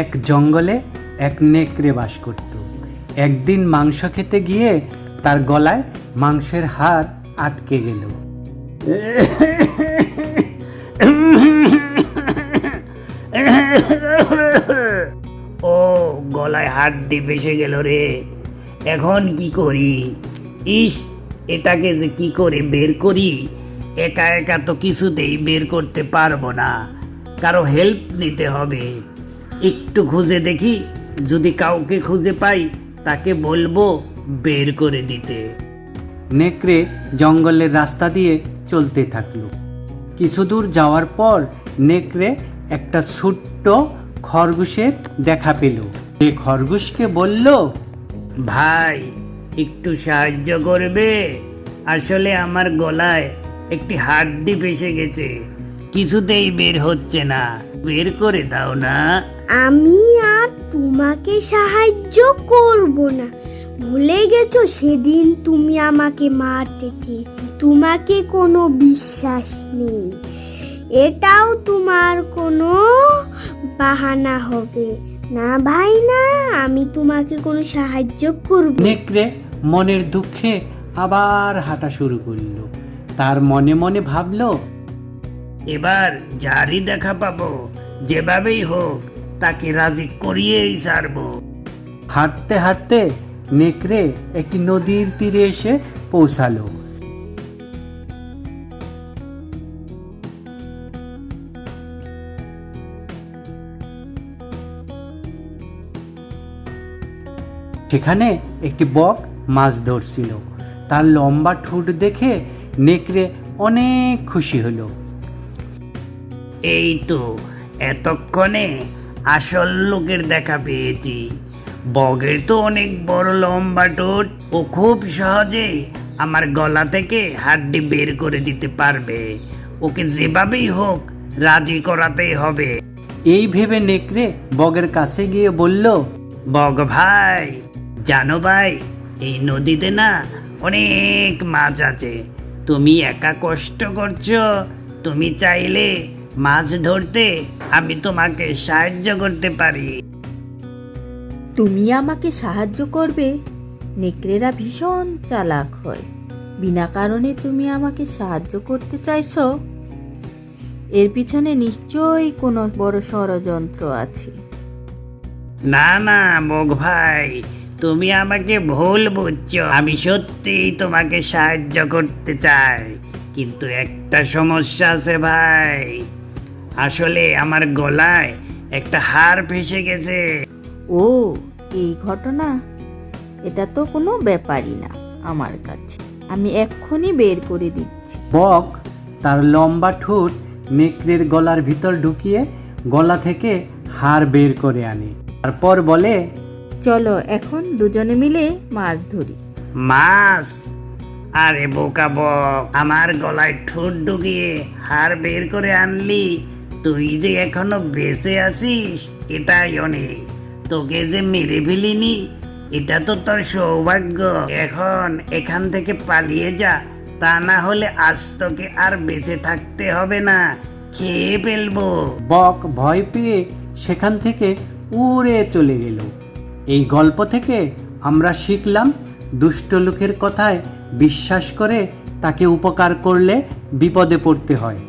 এক জঙ্গলে এক নেকড়ে বাস করত। একদিন মাংস খেতে গিয়ে তার গলায় মাংসের হাড় আটকে গেল। ও, গলায় হাড্ডি ফেসে গেল রে, এখন কি করি? ইস, এটাকে যে কি করে বের করি? একা একা তো কিছুতেই বের করতে পারবো না, কারো হেল্প নিতে হবে। একটু খুঁজে দেখি, যদি কাউকে খুঁজে পাই তাকে বলবো বের করে দিতে। নেকড়ে জঙ্গলের রাস্তা দিয়ে চলতে থাকলো। কিছু দূর যাওয়ার পর নেকড়ে একটা ছোট্ট খরগোশের দেখা পেল। সে খরগোশকে বলল, ভাই, একটু সাহায্য করবে? আসলে আমার গলায় একটি হাড্ডি ফেসে গেছে, কিছুতেই বের হচ্ছে না, বের করে দাও না। আমি আর তোমাকে সাহায্য করব না। ভুলে গেছো সেদিন তুমি আমাকে মারতে চেয়েছিলে? তোমাকে কোনো বিশ্বাস নেই, এটাও তোমার কোনো বাহানা হবে না ভাই না। আমি তোমাকে কোনো সাহায্য করব। নেকড়ে মনের দুঃখে আবার হাঁটা শুরু করলো। তার মনে মনে ভাবলো, এবার যারই দেখা পাবো, যেভাবেই হোক তাকে রাজি করিয়েই ছাড়বো। হাঁটতে হাঁটতে নেকড়ে একটি নদীর তীরে এসে পৌঁছালো। সেখানে একটি বক মাছ ধরছিল। তার লম্বা ঠোঁট দেখে নেকড়ে অনেক খুশি হলো। এই তো এতক্ষণে আসল লোকের দেখা পেয়েছি। বগের তো অনেক বড় লম্বা ঠোঁট, ও খুব সহজে আমার গলা থেকে হাড্ডি বের করে দিতে পারবে। ওকে যেভাবেই হোক রাজি করাতেই হবে। এই ভেবে নেকড়ে বগের কাছে গিয়ে বলল, বগ ভাই, জানো ভাই, এই নদীতে না অনেক মাছ আছে। তুমি একা কষ্ট করছো, তুমি চাইলে মাছ ধরতে আমি তোমাকে সাহায্য করতে পারি। তুমি আমাকে সাহায্য করবে? নেকড়েরা ভীষণ চালাক হয়। বিনা কারণে তুমি আমাকে সাহায্য করতে চাইছো? এর পিছনে নিশ্চয়ই কোনো বড় ষড়যন্ত্র আছে। না না বগ ভাই, তুমি আমাকে ভুল বুঝছো। আমি সত্যিই তোমাকে সাহায্য করতে চাই, কিন্তু একটা সমস্যা আছে ভাই। আসলে আমার গলায় একটা হাড় ফেসে গেছে। ও, এই ঘটনা? এটা তো কোনো ব্যাপারই না আমার কাছে। আমি এক্ষুনি বের করে দিচ্ছি। বক তার লম্বা ঠোঁট নেকড়ের গলার ভিতর ঢুকিয়ে গলা থেকে হাড় বের করে আনে। তারপর বলে, চলো এখন দুজনে মিলে মাছ ধরি। মাছ? আরে বোকা বক, আমার গলায় ঠোঁট ঢুকিয়ে হাড় বের করে আনলি? তুই যে এখনো বেঁচে আছিস এটাই অনেক। তোকে যে মেরে ফেলিনি, এটা তো তোর সৌভাগ্য। এখন এখান থেকে পালিয়ে যা, তা না হলে আজ তোকে আর বেঁচে থাকতে হবে না, খেয়ে ফেলবো। বক ভয় পেয়ে সেখান থেকে উড়ে চলে গেল। এই গল্প থেকে আমরা শিখলাম, দুষ্ট লোকের কথায় বিশ্বাস করে তাকে উপকার করলে বিপদে পড়তে হয়।